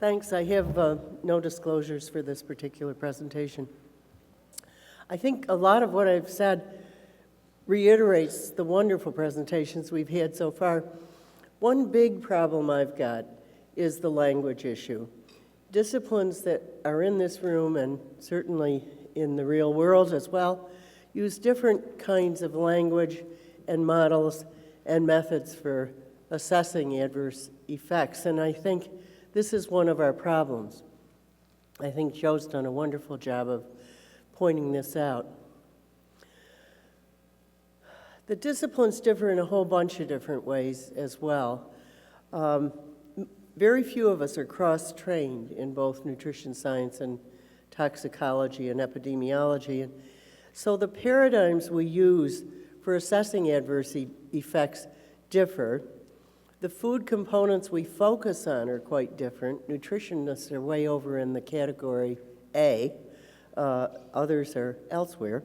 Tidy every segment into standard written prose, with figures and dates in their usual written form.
Thanks. I have no disclosures for this particular presentation. I think a lot of what I've said reiterates the wonderful presentations we've had so far. One big problem I've got is the language issue. Disciplines that are in this room, and certainly in the real world as well, use different kinds of language and models and methods for assessing adverse effects, and I think this is one of our problems. I think Joe's done a wonderful job of pointing this out. The disciplines differ in a whole bunch of different ways as well. Very few of us are cross-trained in both nutrition science and toxicology and epidemiology. And so the paradigms we use for assessing adverse effects differ. The food components we focus on are quite different. Nutritionists are way over in the category A. Others are elsewhere.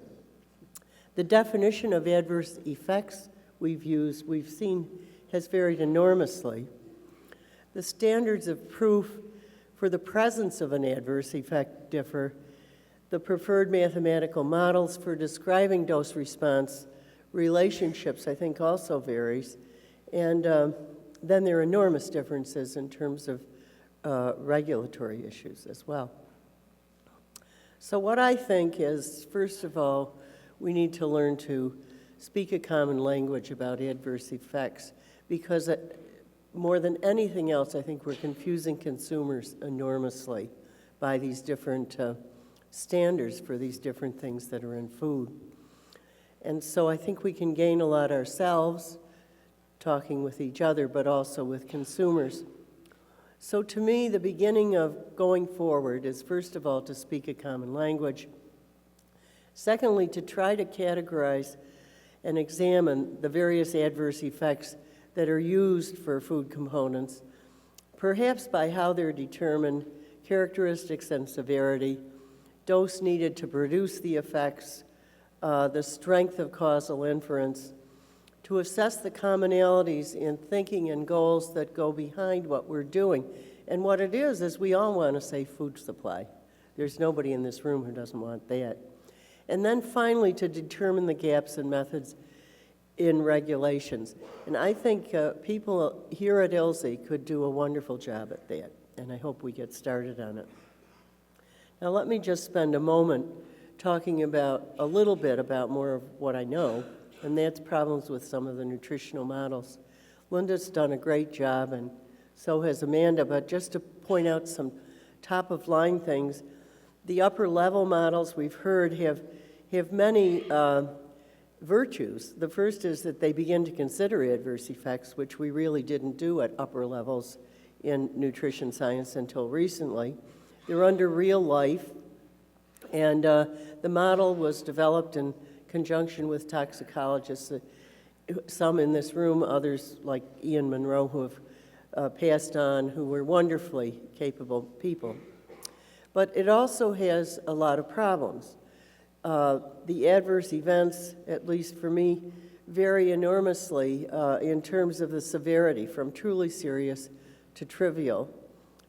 The definition of adverse effects we've seen has varied enormously. The standards of proof for the presence of an adverse effect differ. The preferred mathematical models for describing dose-response relationships, I think, also varies. And then there are enormous differences in terms of regulatory issues as well. So what I think is, first of all, we need to learn to speak a common language about adverse effects, because more than anything else, I think we're confusing consumers enormously by these different standards for these different things that are in food. And so I think we can gain a lot ourselves talking with each other, but also with consumers. So to me, the beginning of going forward is, first of all, to speak a common language. Secondly, to try to categorize and examine the various adverse effects that are used for food components, perhaps by how they're determined, characteristics and severity, dose needed to produce the effects, the strength of causal inference, to assess the commonalities in thinking and goals that go behind what we're doing. And what it is we all want a safe food supply. There's nobody in this room who doesn't want that. And then finally, to determine the gaps in methods in regulations. And I think people here at ILSI could do a wonderful job at that, and I hope we get started on it. Now let me just spend a moment talking about a little bit about more of what I know, and that's problems with some of the nutritional models. Linda's done a great job, and so has Amanda, but just to point out some top-of-line things, the upper-level models we've heard have many virtues. The first is that they begin to consider adverse effects, which we really didn't do at upper levels in nutrition science until recently. They're under real life, and the model was developed in conjunction with toxicologists, some in this room, others like Ian Monroe, who have passed on, who were wonderfully capable people. But it also has a lot of problems. The adverse events, at least for me, vary enormously in terms of the severity, from truly serious to trivial,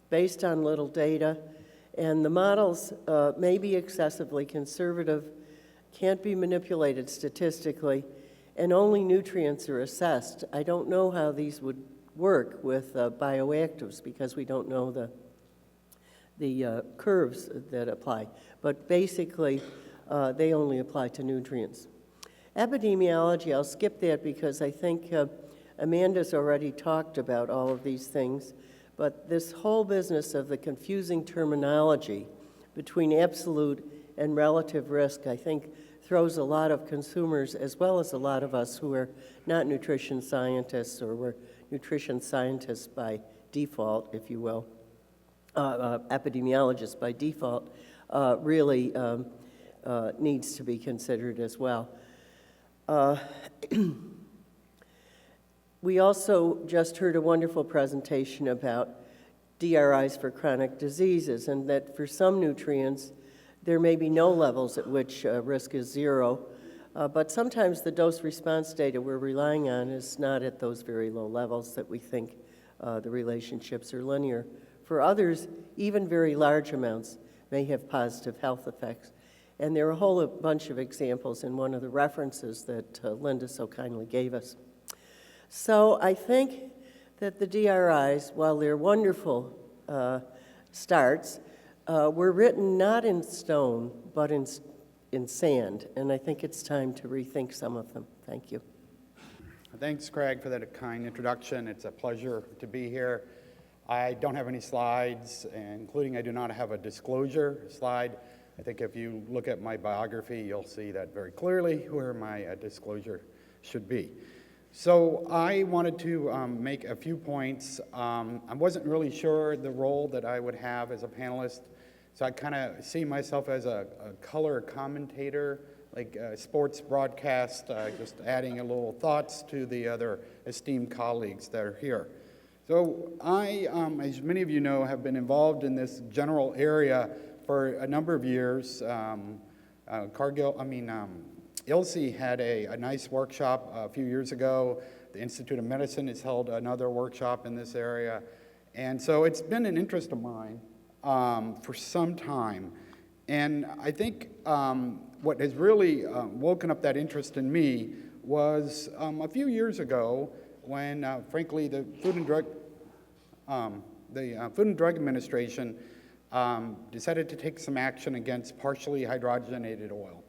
based on little data. And the models may be excessively conservative, can't be manipulated statistically, and only nutrients are assessed. I don't know how these would work with bioactives, because we don't know the curves that apply. But basically, they only apply to nutrients. Epidemiology, I'll skip that because I think Amanda's already talked about all of these things, but this whole business of the confusing terminology between absolute and relative risk, I think, throws a lot of consumers, as well as a lot of us who are not nutrition scientists, or we're nutrition scientists by default, if you will, epidemiologists by default, really needs to be considered as well. We also just heard a wonderful presentation about DRIs for chronic diseases, and that for some nutrients, there may be no levels at which risk is zero, but sometimes the dose response data we're relying on is not at those very low levels that we think the relationships are linear. For others, even very large amounts may have positive health effects. And there are a whole bunch of examples in one of the references that Linda so kindly gave us. So I think that the DRIs, while they're wonderful starts, were written not in stone, but in sand. And I think it's time to rethink some of them. Thank you. Thanks, Craig, for that kind introduction. It's a pleasure to be here. I don't have any slides, including I do not have a disclosure slide. I think if you look at my biography, you'll see that very clearly where my disclosure should be. So I wanted to make a few points. I wasn't really sure the role that I would have as a panelist, so I kind of see myself as a color commentator, like sports broadcast, just adding a little thoughts to the other esteemed colleagues that are here. So I, as many of you know, have been involved in this general area for a number of years. ILSI had a nice workshop a few years ago. The Institute of Medicine has held another workshop in this area. And so it's been an interest of mine for some time. And I think what has really woken up that interest in me was a few years ago when, frankly, the Food and Drug Administration decided to take some action against partially hydrogenated oil.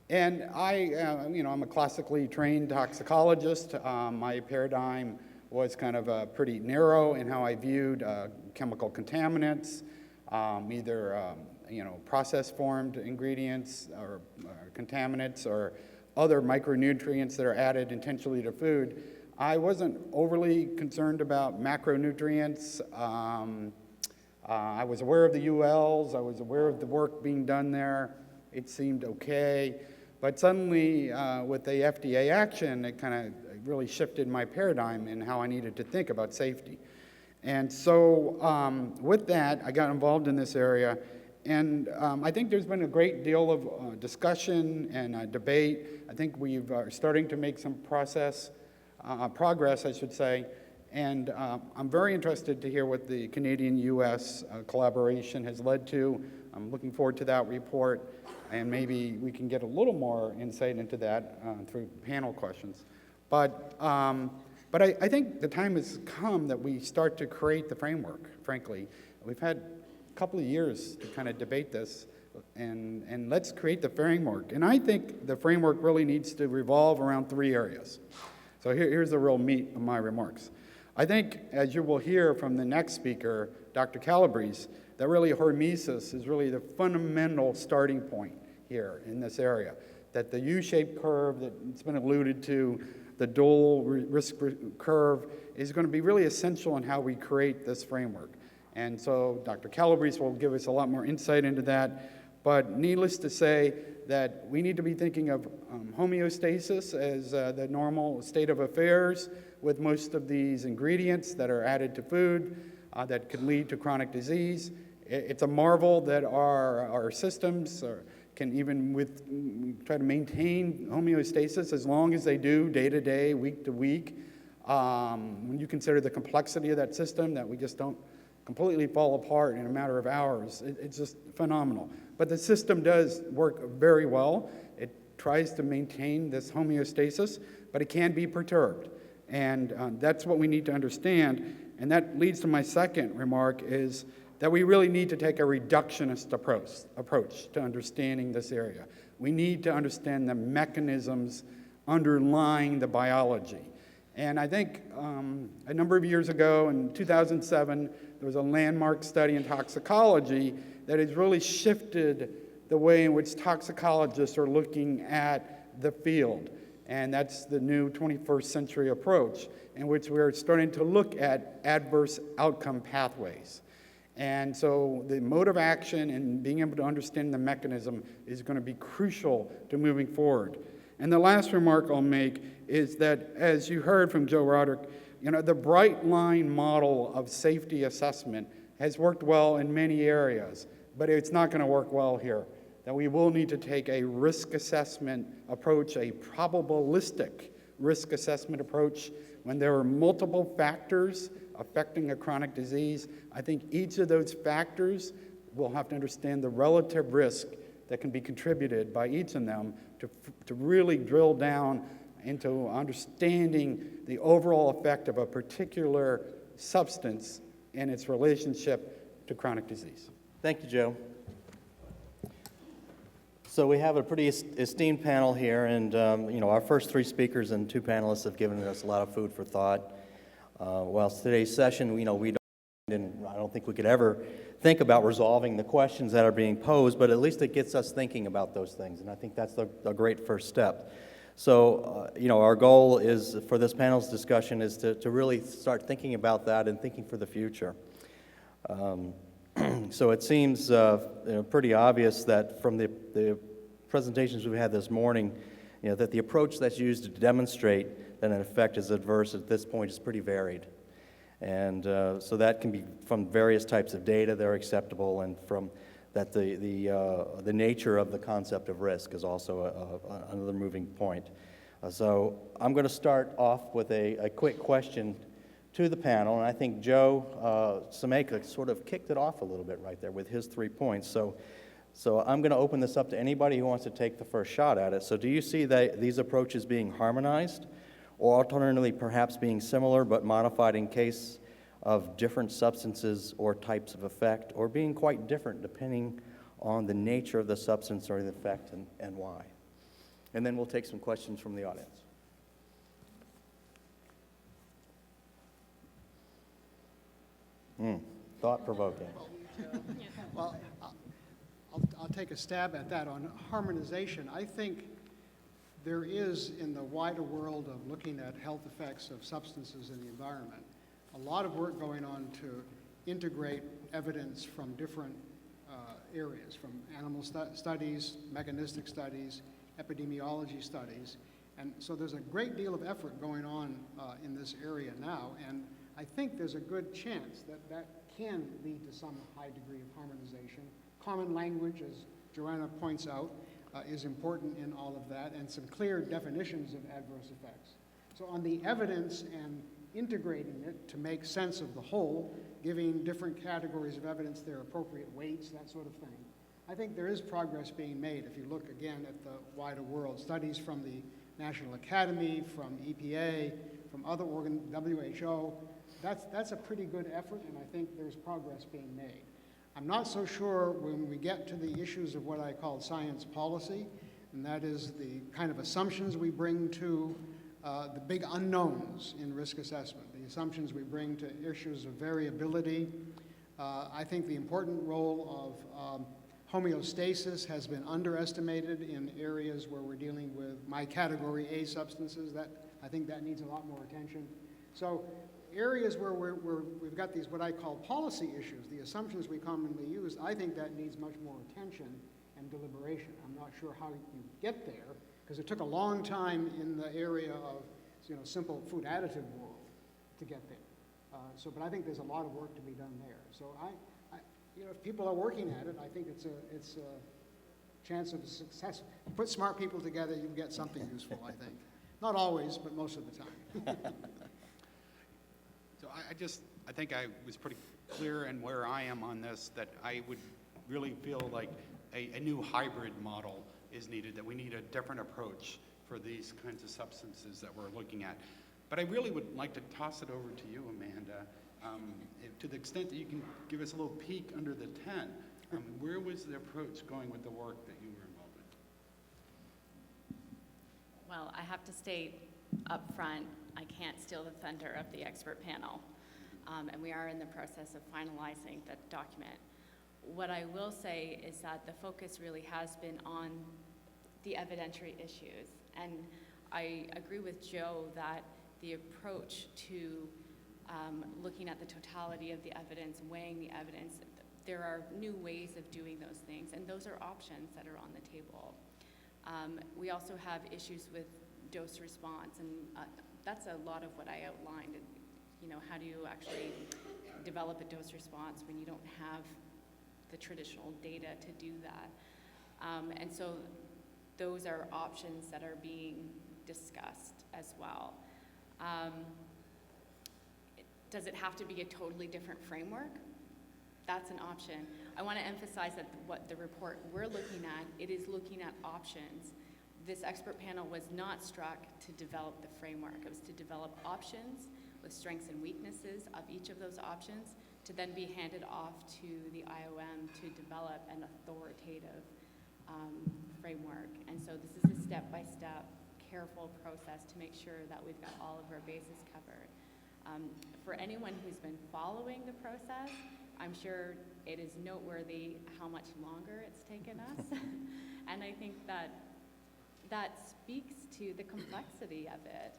And I'm a classically trained toxicologist. My paradigm was kind of pretty narrow in how I viewed chemical contaminants, either process-formed ingredients or contaminants or other micronutrients that are added intentionally to food. I wasn't overly concerned about macronutrients. I was aware of the ULs. I was aware of the work being done there. It seemed okay. But suddenly, with the FDA action, it kind of really shifted my paradigm in how I needed to think about safety. And so with that, I got involved in this area. And I think there's been a great deal of discussion and debate. I think we are starting to make some progress, I should say. And I'm very interested to hear what the Canadian-U.S. collaboration has led to. I'm looking forward to that report. And maybe we can get a little more insight into that through panel questions. But I think the time has come that we start to create the framework, frankly. We've had a couple of years to kind of debate this, and let's create the framework. And I think the framework really needs to revolve around three areas. So here's the real meat of my remarks. I think, as you will hear from the next speaker, Dr. Calabrese, that really hormesis is really the fundamental starting point here in this area. That the U-shaped curve that's been alluded to, the dual risk curve, is going to be really essential in how we create this framework. And so Dr. Calabrese will give us a lot more insight into that. But needless to say that we need to be thinking of homeostasis as the normal state of affairs with most of these ingredients that are added to food that could lead to chronic disease. It's a marvel that our systems can even try to maintain homeostasis as long as they do day to day, week to week. When you consider the complexity of that system, that we just don't completely fall apart in a matter of hours, it's just phenomenal. But the system does work very well. It tries to maintain this homeostasis, but it can be perturbed. And that's what we need to understand. And that leads to my second remark, is that we really need to take a reductionist approach to understanding this area. We need to understand the mechanisms underlying the biology. And I think a number of years ago, in 2007, there was a landmark study in toxicology that has really shifted the way in which toxicologists are looking at the field. And that's the new 21st century approach, in which we're starting to look at adverse outcome pathways. And so the mode of action and being able to understand the mechanism is going to be crucial to moving forward. And the last remark I'll make is that, as you heard from Joe Rodricks, the bright line model of safety assessment has worked well in many areas, but it's not going to work well here. That we will need to take a risk assessment approach, a probabilistic risk assessment approach, when there are multiple factors affecting a chronic disease, I think each of those factors we'll have to understand the relative risk that can be contributed by each of them to really drill down into understanding the overall effect of a particular substance and its relationship to chronic disease. Thank you, Joe. So we have a pretty esteemed panel here, and our first three speakers and two panelists have given us a lot of food for thought. While today's session, we don't, and I don't think we could ever think about resolving the questions that are being posed, but at least it gets us thinking about those things, and I think that's a great first step. So, our goal is for this panel's discussion is to really start thinking about that and thinking for the future. So it seems pretty obvious that from the presentations we've had this morning, that the approach that's used to demonstrate that an effect is adverse at this point is pretty varied. And so that can be from various types of data that are acceptable, and from that the nature of the concept of risk is also another moving point. So I'm going to start off with a quick question to the panel, and I think Joe Scimeca sort of kicked it off a little bit right there with his 3 points. So I'm going to open this up to anybody who wants to take the first shot at it. So do you see these approaches being harmonized, or alternatively perhaps being similar but modified in case of different substances or types of effect, or being quite different depending on the nature of the substance or the effect and why? And then we'll take some questions from the audience. Thought-provoking. Well, I'll take a stab at that. On harmonization, I think there is, in the wider world of looking at health effects of substances in the environment, a lot of work going on to integrate evidence from different areas, from animal studies, mechanistic studies, epidemiology studies. And so there's a great deal of effort going on in this area now, and I think there's a good chance that that can lead to some high degree of harmonization. Common language, as Johanna points out, is important in all of that, and some clear definitions of adverse effects. So on the evidence and integrating it to make sense of the whole, giving different categories of evidence their appropriate weights, that sort of thing, I think there is progress being made. If you look again at the wider world, studies from the National Academy, from EPA, from other organs, WHO, that's a pretty good effort, and I think there's progress being made. I'm not so sure when we get to the issues of what I call science policy, and that is the kind of assumptions we bring to the big unknowns in risk assessment, the assumptions we bring to issues of variability. I think the important role of homeostasis has been underestimated in areas where we're dealing with my category A substances. I think that needs a lot more attention. So areas where we've got these what I call policy issues, the assumptions we commonly use, I think that needs much more attention and deliberation. I'm not sure how you get there, because it took a long time in the area of simple food additive world to get there. But I think there's a lot of work to be done there. So if people are working at it, I think it's a chance of success. You put smart people together, you can get something useful, I think. Not always, but most of the time. So I think I was pretty clear in where I am on this, that I would really feel like a new hybrid model is needed, that we need a different approach for these kinds of substances that we're looking at. But I really would like to toss it over to you, Amanda, to the extent that you can give us a little peek under the tent. Where was the approach going with the work that you were involved in? Well, I have to state up front, I can't steal the thunder of the expert panel, and we are in the process of finalizing the document. What I will say is that the focus really has been on the evidentiary issues, and I agree with Joe that the approach to looking at the totality of the evidence, weighing the evidence, there are new ways of doing those things, and those are options that are on the table. We also have issues with dose response, and that's a lot of what I outlined. How do you actually develop a dose response when you don't have the traditional data to do that? And so those are options that are being discussed as well. Does it have to be a totally different framework? That's an option. I want to emphasize that what the report we're looking at, it is looking at options. This expert panel was not struck to develop the framework. It was to develop options with strengths and weaknesses of each of those options to then be handed off to the IOM to develop an authoritative framework. And so this is a step-by-step, careful process to make sure that we've got all of our bases covered. For anyone who's been following the process, I'm sure it is noteworthy how much longer it's taken us. And I think that speaks to the complexity of it.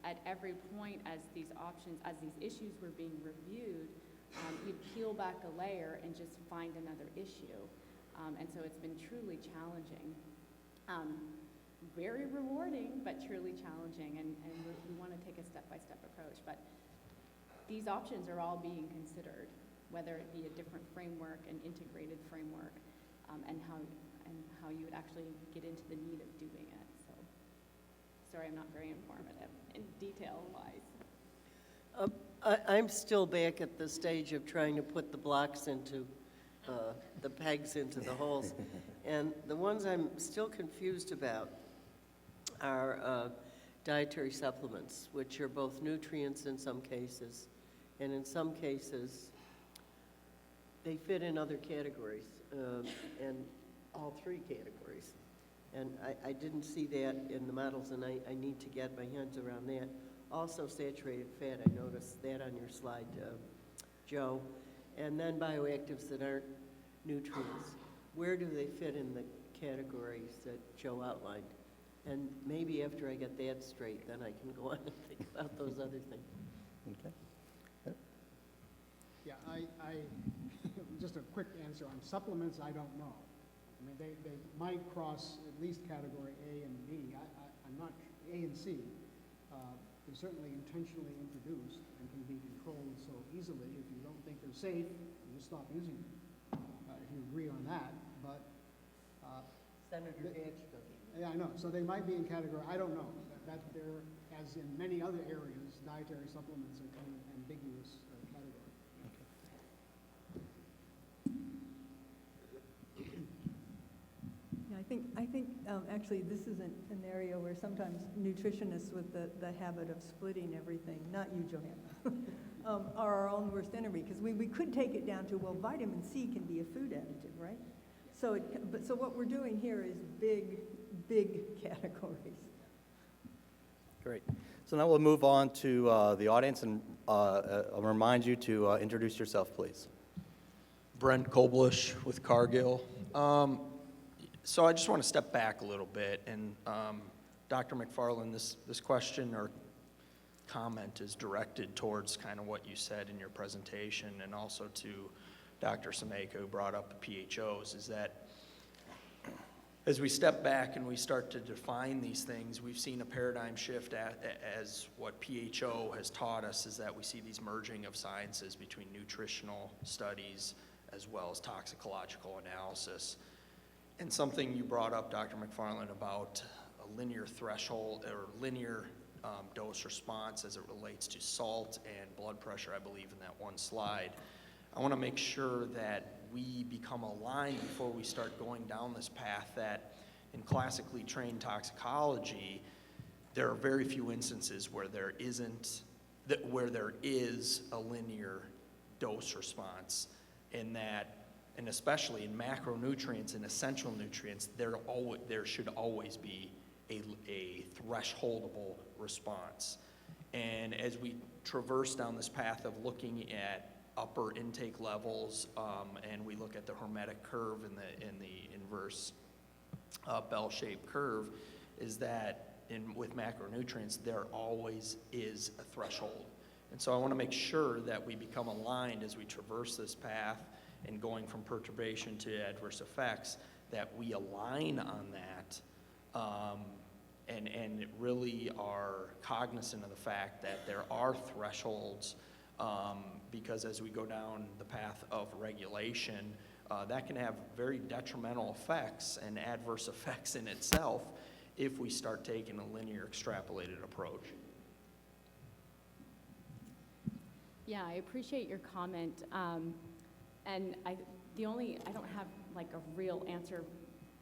At every point as these options, as these issues were being reviewed, you'd peel back a layer and just find another issue. And so it's been truly challenging. Very rewarding, but truly challenging, and we want to take a step-by-step approach. But these options are all being considered, whether it be a different framework, an integrated framework, and how you would actually get into the need of doing it. So, sorry, I'm not very informative in detail-wise. I'm still back at the stage of trying to put the blocks into, the pegs into the holes. And the ones I'm still confused about are dietary supplements, which are both nutrients in some cases, and in some cases, they fit in other categories, and all three categories. And I didn't see that in the models, and I need to get my hands around that. Also saturated fat, I noticed that on your slide, Joe. And then bioactives that aren't nutrients. Where do they fit in the categories that Joe outlined? And maybe after I get that straight, then I can go on and think about those other things. Okay. Yeah, I just a quick answer on supplements, I don't know. I mean, they might cross at least category A and B. I'm not, A and C. They're certainly intentionally introduced and can be controlled so easily. If you don't think they're safe, you just stop using them, if you agree on that. But Senator Hatch doesn't. yeah, I know. So they might be in category, I don't know. That there, as in many other areas, dietary supplements are kind of ambiguous category. Yeah, I think actually this is an area where sometimes nutritionists with the habit of splitting everything, not you, Johanna, are our own worst enemy, because we could take it down to, well, vitamin C can be a food additive, right? So so what we're doing here is big categories. Great. So now we'll move on to the audience, and I'll remind you to introduce yourself, please. Brent Koblish with Cargill. So I just want to step back a little bit, and Dr. MacFarlane, this question or comment is directed towards kind of what you said in your presentation, and also to Dr. Scimeca, who brought up the PHOs, is that as we step back and we start to define these things, we've seen a paradigm shift as what PHO has taught us, is that we see these merging of sciences between nutritional studies as well as toxicological analysis. And something you brought up, Dr. MacFarlane, about a linear threshold or linear dose response as it relates to salt and blood pressure, I believe, in that one slide. I want to make sure that we become aligned before we start going down this path, that in classically trained toxicology, there are very few instances where there is a linear dose response, in that, and especially in macronutrients and essential nutrients, there should always be a thresholdable response. And as we traverse down this path of looking at upper intake levels, and we look at the hermetic curve in the inverse bell-shaped curve, is that with macronutrients, there always is a threshold. And so I want to make sure that we become aligned as we traverse this path and going from perturbation to adverse effects, that we align on that, and really are cognizant of the fact that there are thresholds, because as we go down the path of regulation, that can have very detrimental effects and adverse effects in itself if we start taking a linear extrapolated approach. Yeah, I appreciate your comment. And I don't have like a real answer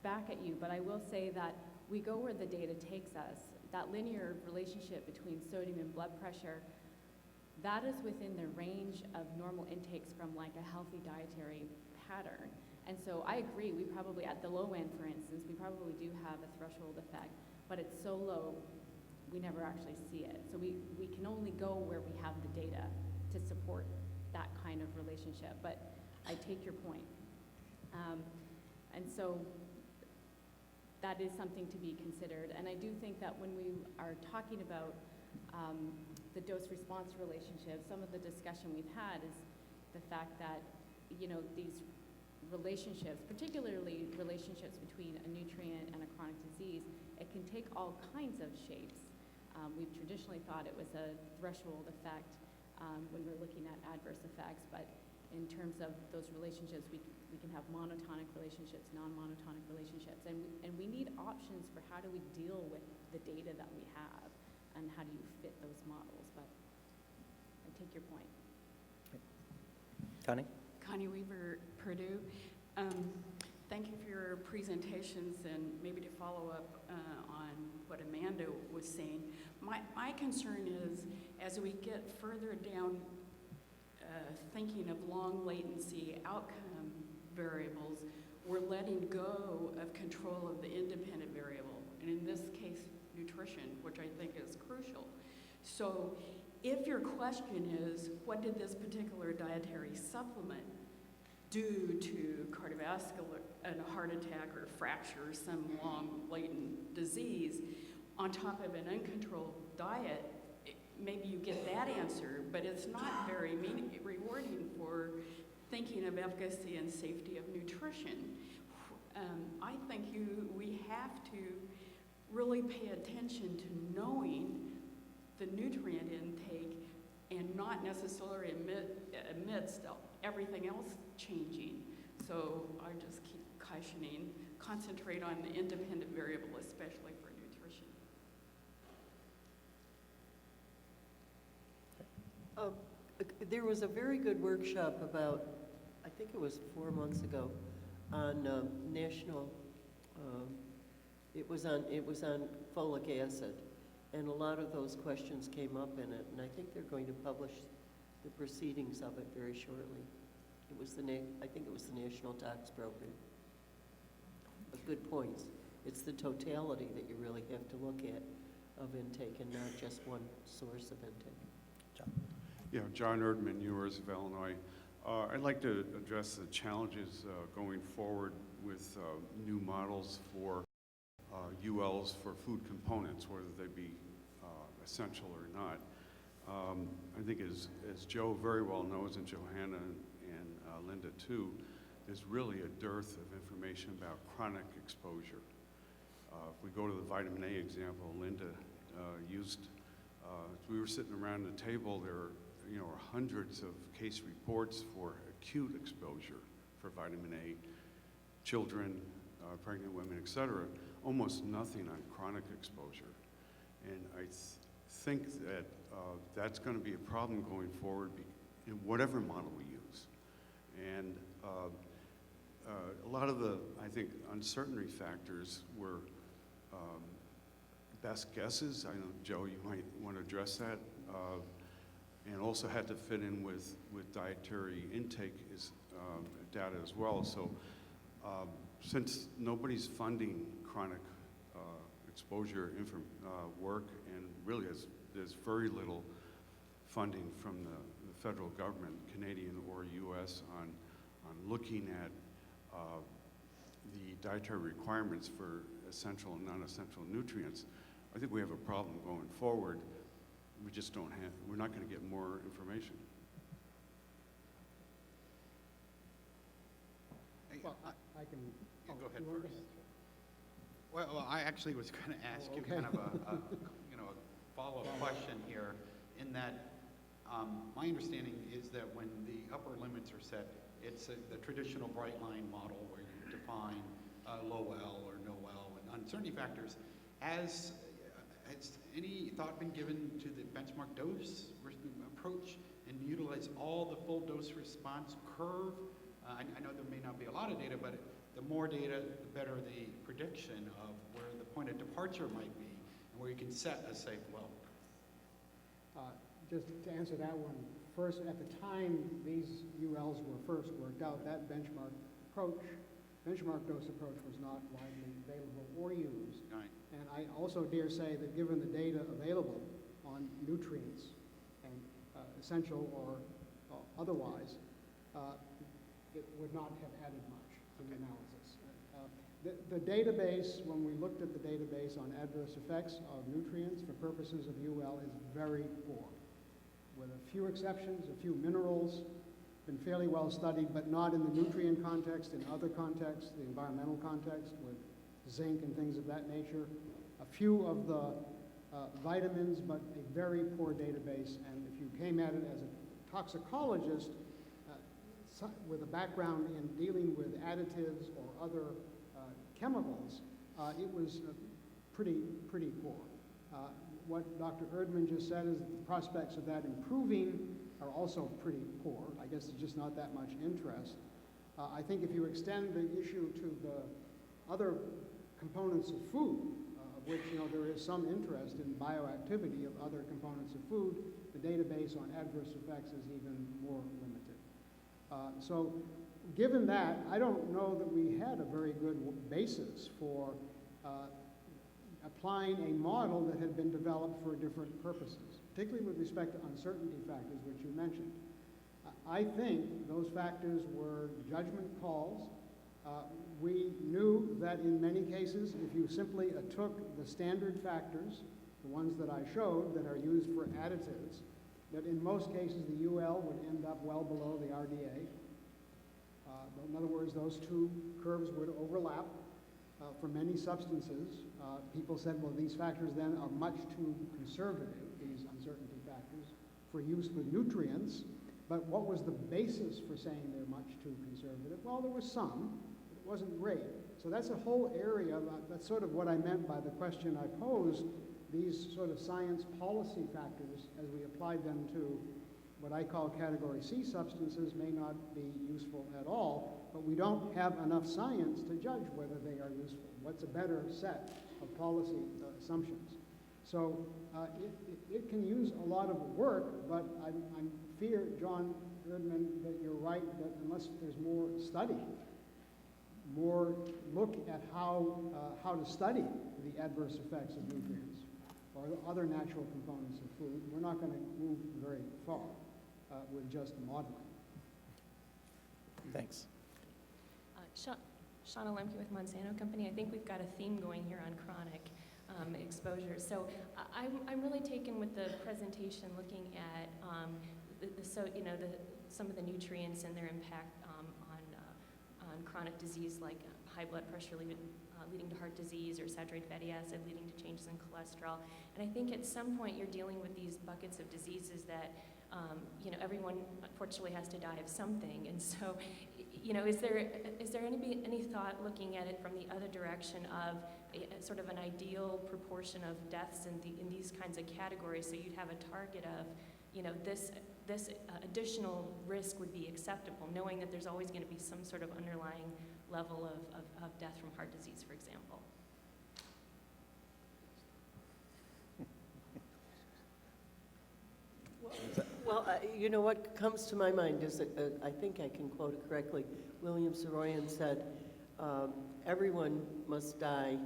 back at you, but I will say that we go where the data takes us. That linear relationship between sodium and blood pressure, that is within the range of normal intakes from like a healthy dietary pattern. And so I agree, we probably, at the low end, for instance, we probably do have a threshold effect, but it's so low, we never actually see it. So we can only go where we have the data to support that kind of relationship, but I take your point. And so that is something to be considered. And I do think that when we are talking about the dose-response relationship, some of the discussion we've had is the fact that, these relationships, particularly relationships between a nutrient and a chronic disease, it can take all kinds of shapes. We've traditionally thought it was a threshold effect when we're looking at adverse effects, but in terms of those relationships, we can have monotonic relationships, non-monotonic relationships, and we need options for how do we deal with the data that we have, and how do you fit those models, but I take your point. Connie? Connie Weaver, Purdue. Thank you for your presentations, and maybe to follow up on what Amanda was saying. My concern is, as we get further down thinking of long latency outcome variables, we're letting go of control of the independent variable, and in this case, nutrition, which I think is crucial. So if your question is, what did this particular dietary supplement do to cardiovascular and a heart attack or fracture or some long latent disease on top of an uncontrolled diet, maybe you get that answer, but it's not very rewarding for thinking of efficacy and safety of nutrition. I think we have to really pay attention to knowing the nutrient intake and not necessarily amidst everything else changing. So I just keep cautioning, concentrate on the independent variable, especially for nutrition. There was a very good workshop about, I think it was 4 months ago, on national. It was on folic acid, and a lot of those questions came up in it. And I think they're going to publish the proceedings of it very shortly. It was I think it was the National Tox Program. But good points. It's the totality that you really have to look at of intake, and not just one source of intake. John? Yeah, John Erdman, University of Illinois. I'd like to address the challenges going forward with new models for ULs for food components, whether they be essential or not. I think as Joe very well knows, and Johanna and Linda too, there's really a dearth of information about chronic exposure. If we go to the vitamin A example Linda used, we were sitting around the table, there are hundreds of case reports for acute exposure for vitamin A, children, pregnant women, et cetera, almost nothing on chronic exposure. And I think that that's going to be a problem going forward in whatever model we use. And a lot of the, I think, uncertainty factors were best guesses. I know, Joe, you might want to address that. And also had to fit in with dietary intake data as well. So since nobody's funding chronic exposure work, and really there's very little funding from the federal government, Canadian or US, on looking at the dietary requirements for essential and non-essential nutrients, I think we have a problem going forward. We just don't have, we're not going to get more information. Well, I can. Go ahead you want to first. go Well, I actually was going to ask you kind of a follow-up question here, in that my understanding is that when the upper limits are set, it's the traditional bright line model where you define low L or no L and uncertainty factors. Has any thought been given to the benchmark dose approach and utilize all the full dose response curve. I know there may not be a lot of data, but the more data, the better the prediction of where the point of departure might be and where you can set a safe level. Just to answer that one, first, at the time these ULs were first worked out, that benchmark dose approach was not widely available or used. Right. And I also dare say that given the data available on nutrients and essential or otherwise, it would not have added much to the analysis. The database, when we looked at the database on adverse effects of nutrients for purposes of UL, is very poor. With a few exceptions, a few minerals, been fairly well studied, but not in the nutrient context, in other contexts, the environmental context with zinc and things of that nature. A few of the vitamins, but a very poor database. And if you came at it as a toxicologist with a background in dealing with additives or other chemicals, it was pretty poor. What Dr. Erdman just said is the prospects of that improving are also pretty poor. I guess there's just not that much interest. I think if you extend the issue to the other components of food, of which there is some interest in bioactivity of other components of food, the database on adverse effects is even more limited. So given that, I don't know that we had a very good basis for applying a model that had been developed for different purposes, particularly with respect to uncertainty factors, which you mentioned. I think those factors were judgment calls. We knew that in many cases, if you simply took the standard factors, the ones that I showed that are used for additives, that in most cases the UL would end up well below the RDA. In other words, those two curves would overlap. For many substances, people said, well, these factors then are much too conservative, these uncertainty factors, for use with nutrients. But what was the basis for saying they're much too conservative? Well, there was some, but it wasn't great. So that's a whole area, that's sort of what I meant by the question I posed. These sort of science policy factors, as we applied them to what I call category C substances, may not be useful at all, but we don't have enough science to judge whether they are useful. What's a better set of policy assumptions? So it can use a lot of work, but I fear, John Erdman, that you're right, that unless there's more study, more look at how to study the adverse effects of nutrients or other natural components of food, we're not going to move very far with just modeling. Thanks. Shauna Lemke with Monsanto Company. I think we've got a theme going here on chronic exposure. So I'm really taken with the presentation looking at some of the nutrients and their impact on chronic disease like high blood pressure leading to heart disease, or saturated fatty acid leading to changes in cholesterol. And I think at some point you're dealing with these buckets of diseases that everyone unfortunately has to die of something. And so, is there any thought looking at it from the other direction of sort of an ideal proportion of deaths in these kinds of categories, so you'd have a target of, this additional risk would be acceptable, knowing that there's always going to be some sort of underlying level of death from heart disease, for example? Well, what comes to my mind is, I think I can quote it correctly, William Saroyan said, everyone must die,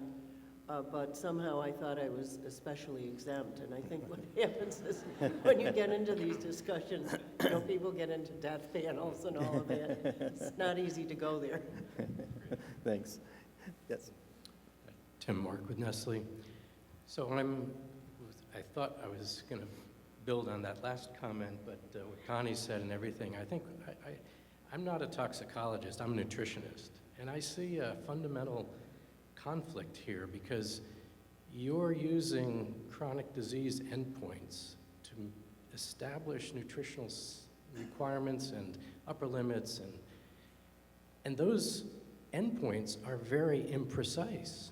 but somehow I thought I was especially exempt. And I think what happens is when you get into these discussions, people get into death panels and all of that. It's not easy to go there. Thanks. Yes. Tim Mark with Nestle. So I thought I was going to build on that last comment, but what Connie said and everything, I think I'm not a toxicologist, I'm a nutritionist. And I see a fundamental conflict here because you're using chronic disease endpoints to establish nutritional requirements and upper limits, and those endpoints are very imprecise.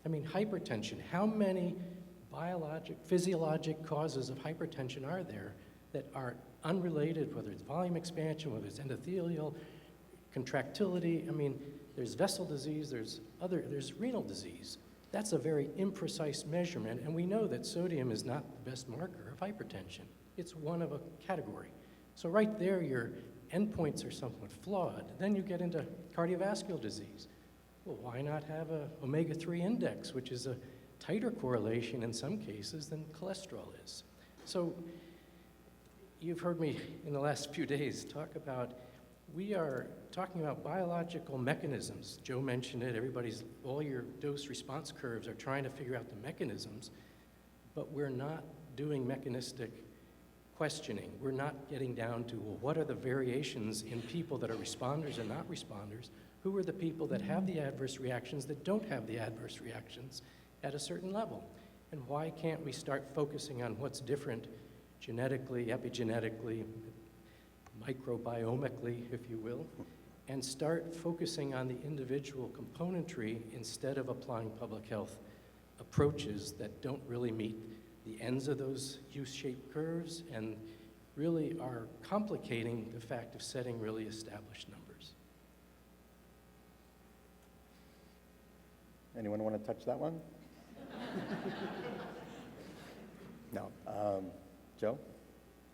I mean, hypertension, how many physiologic causes of hypertension are there that are unrelated, whether it's volume expansion, whether it's endothelial, contractility. I mean, there's vessel disease, there's renal disease. That's a very imprecise measurement, and we know that sodium is not the best marker of hypertension. It's one of a category. So right there, your endpoints are somewhat flawed. Then you get into cardiovascular disease. Well, why not have a omega-3 index, which is a tighter correlation in some cases than cholesterol is? So you've heard me in the last few days talk about, we are talking about biological mechanisms. Joe mentioned it, all your dose response curves are trying to figure out the mechanisms, but we're not doing mechanistic questioning. We're not getting down to, well, what are the variations in people that are responders and not responders? Who are the people that have the adverse reactions that don't have the adverse reactions at a certain level? And why can't we start focusing on what's different genetically, epigenetically, microbiomically, if you will, and start focusing on the individual componentry instead of applying public health approaches that don't really meet the ends of those U-shaped curves and really are complicating the fact of setting really established numbers. Anyone want to touch that one? No. Joe?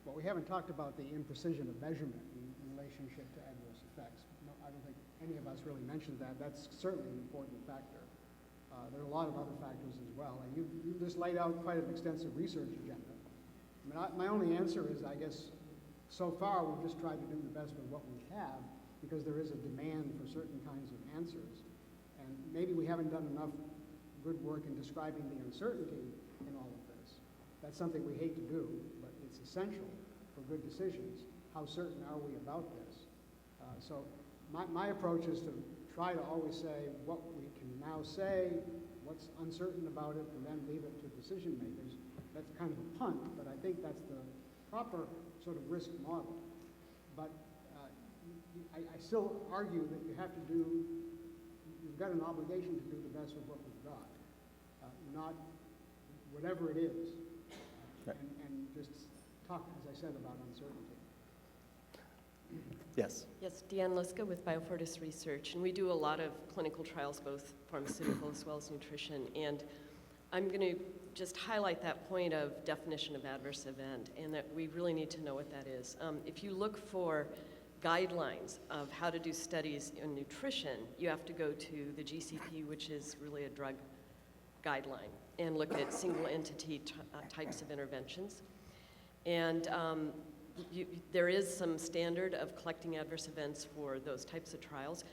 Well, we haven't talked about the imprecision of measurement in relationship to adverse effects. No, I don't think any of us really mentioned that. That's certainly an important factor. There are a lot of other factors as well. And you just laid out quite an extensive research agenda. I mean, my only answer is, I guess, so far we've just tried to do the best with what we have because there is a demand for certain kinds of answers. And maybe we haven't done enough good work in describing the uncertainty in all of this. That's something we hate to do, but it's essential for good decisions. How certain are we about this? So my approach is to try to always say what we can now say, what's uncertain about it, and then leave it to decision makers. That's kind of a punt, but I think that's the proper sort of risk model. But I still argue that you've got an obligation to do the best with what we've got, not whatever it is, and just talk, as I said, about uncertainty. Yes. Yes, Deanne Liska with Biofortis Research, and we do a lot of clinical trials, both pharmaceutical as well as nutrition, and I'm going to just highlight that point of definition of adverse event, and that we really need to know what that is. If you look for guidelines of how to do studies in nutrition, you have to go to the GCP, which is really a drug guideline, and look at single entity types of interventions. And there is some standard of collecting adverse events for those types of trials,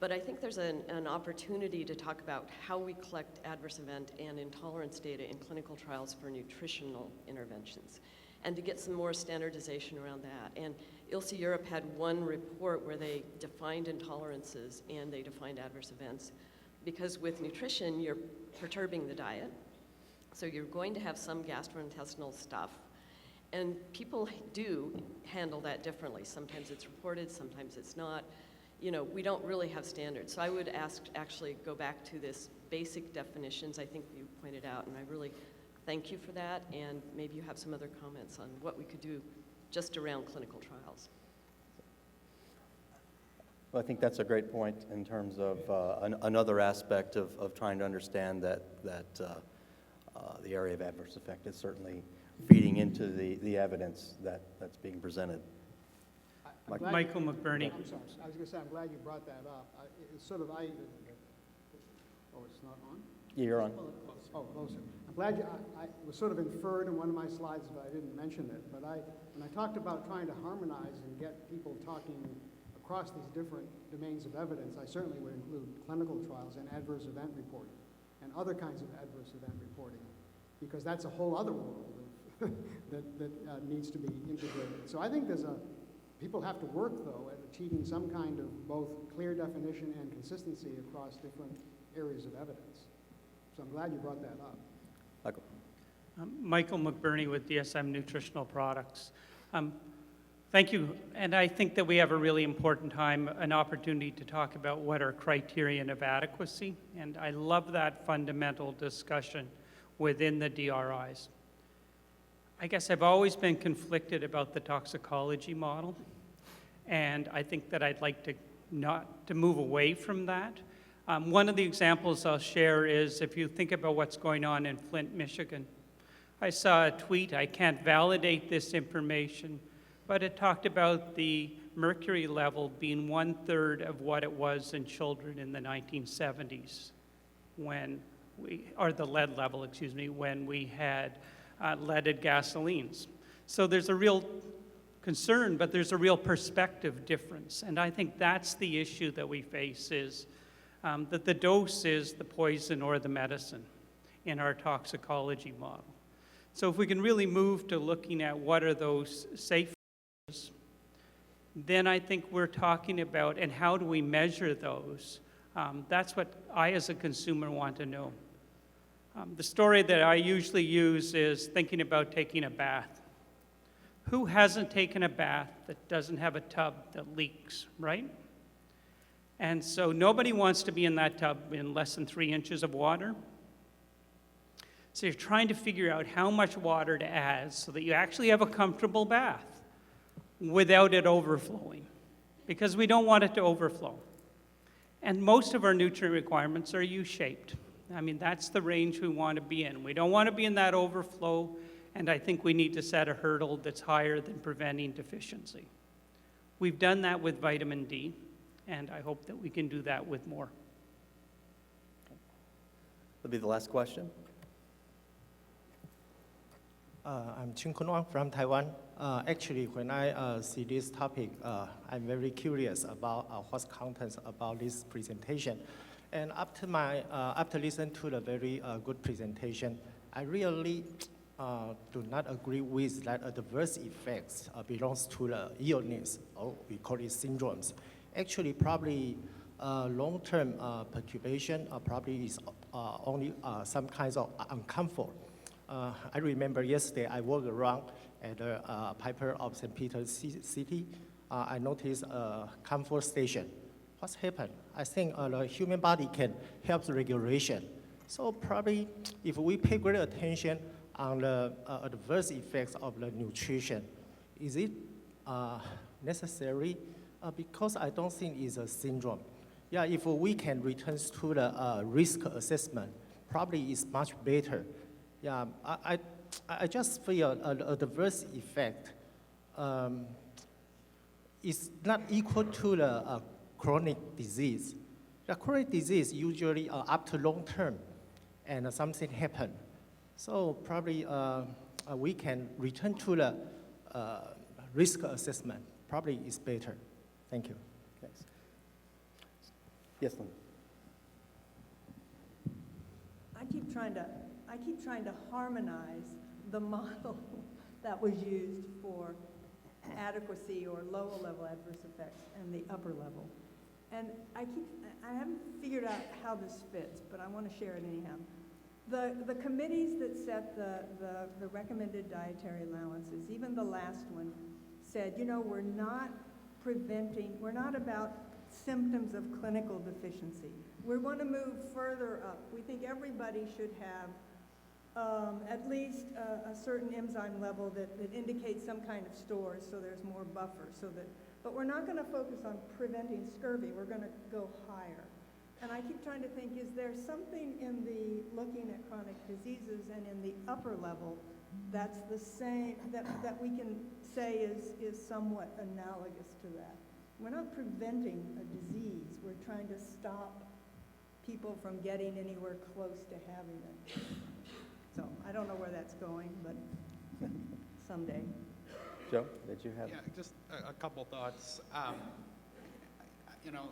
but I think there's an opportunity to talk about how we collect adverse event and intolerance data in clinical trials for nutritional interventions, and to get some more standardization around that. And ILSI Europe had one report where they defined intolerances and they defined adverse events, because with nutrition, you're perturbing the diet, so you're going to have some gastrointestinal stuff. And people do handle that differently. Sometimes it's reported, sometimes it's not. You know, we don't really have standards. So I would actually go back to this basic definitions I think you pointed out, and I really thank you for that, and maybe you have some other comments on what we could do just around clinical trials. Well, I think that's a great point in terms of another aspect of trying to understand that the area of adverse effect is certainly feeding into the evidence that's being presented. Michael McBurney. I'm sorry. I was going to say, I'm glad you brought that up. It's sort of, oh, it's not on? Yeah, you're on. Oh, closer. I'm glad I was sort of inferred in one of my slides, but I didn't mention it. But when I talked about trying to harmonize and get people talking across these different domains of evidence, I certainly would include clinical trials and adverse event reporting and other kinds of adverse event reporting, because that's a whole other world that needs to be integrated. So I think people have to work, though, at achieving some kind of both clear definition and consistency across different areas of evidence. So I'm glad you brought that up. Michael. Michael McBurney with DSM Nutritional Products. Thank you, and I think that we have a really important time, an opportunity to talk about what are criterion of adequacy, and I love that fundamental discussion within the DRIs. I guess I've always been conflicted about the toxicology model, and I think that I'd like to move away from that. One of the examples I'll share is if you think about what's going on in Flint, Michigan. I saw a tweet, I can't validate this information, but it talked about the mercury level being 1/3 of what it was in children in the 1970s, or the lead level, excuse me, when we had leaded gasolines. So there's a real concern, but there's a real perspective difference. And I think that's the issue that we face is that the dose is the poison or the medicine in our toxicology model. So if we can really move to looking at what are those safe doses, then I think we're talking about, and how do we measure those? That's what I as a consumer want to know. The story that I usually use is thinking about taking a bath. Who hasn't taken a bath that doesn't have a tub that leaks, right? And so nobody wants to be in that tub in less than 3 inches of water. So you're trying to figure out how much water to add so that you actually have a comfortable bath without it overflowing, because we don't want it to overflow. And most of our nutrient requirements are U-shaped. I mean, that's the range we want to be in. We don't want to be in that overflow, and I think we need to set a hurdle that's higher than preventing deficiency. We've done that with vitamin D, and I hope that we can do that with more. That'll be the last question. I'm Ching Kun Wang from Taiwan. Actually, when I see this topic, I'm very curious about what's contents about this presentation. And after listening to the very good presentation, I really do not agree with that adverse effects belongs to the illness, or we call it syndromes. Actually, probably long-term perturbation probably is only some kinds of uncomfort. I remember yesterday I walked around at the Piper of St. Peter's City. I noticed a comfort station. What's happened? I think the human body can help the regulation. So probably if we pay great attention on the adverse effects of the nutrition, is it necessary? Because I don't think it's a syndrome. Yeah, if we can return to the risk assessment, probably it's much better. Yeah, I just feel an adverse effect is not equal to the chronic disease. The chronic disease usually up to long term, and something happened. So probably we can return to the risk assessment. Probably is better. Thank you. Thanks. Yes, Lynn. I keep trying to harmonize the model that was used for adequacy or lower level adverse effects and the upper level. And I haven't figured out how this fits, but I want to share it anyhow. The committees that set the recommended dietary allowances, even the last one, said, you know, we're not about symptoms of clinical deficiency. We want to move further up. We think everybody should have at least a certain enzyme level that indicates some kind of storage, so there's more buffer. But we're not going to focus on preventing scurvy. We're going to go higher. And I keep trying to think, is there something in the looking at chronic diseases and in the upper level that's the same, that we can say is somewhat analogous to that? We're not preventing a disease. We're trying to stop people from getting anywhere close to having it. So I don't know where that's going, but someday. Joe, did you have? Yeah, just a couple thoughts. You know,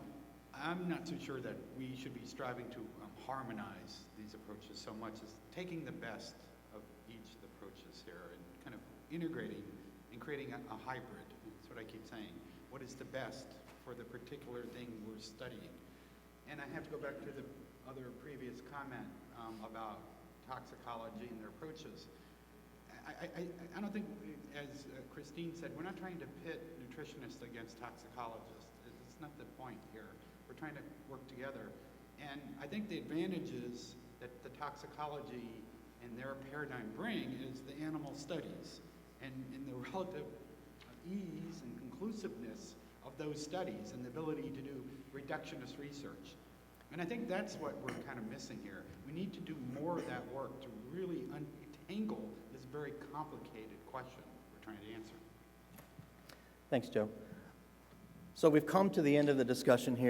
I'm not so sure that we should be striving to harmonize these approaches so much as taking the best of each of the approaches here and kind of integrating and creating a hybrid. That's what I keep saying. What is the best for the particular thing we're studying? And I have to go back to the other previous comment about toxicology and their approaches. I don't think, as Christine said, we're not trying to pit nutritionists against toxicologists. It's not the point here. We're trying to work together. And I think the advantages that the toxicology and their paradigm bring is the animal studies and the relative ease and conclusiveness of those studies and the ability to do reductionist research. And I think that's what we're kind of missing here. We need to do more of that work to really untangle this very complicated question we're trying to answer. Thanks, Joe. So we've come to the end of the discussion here.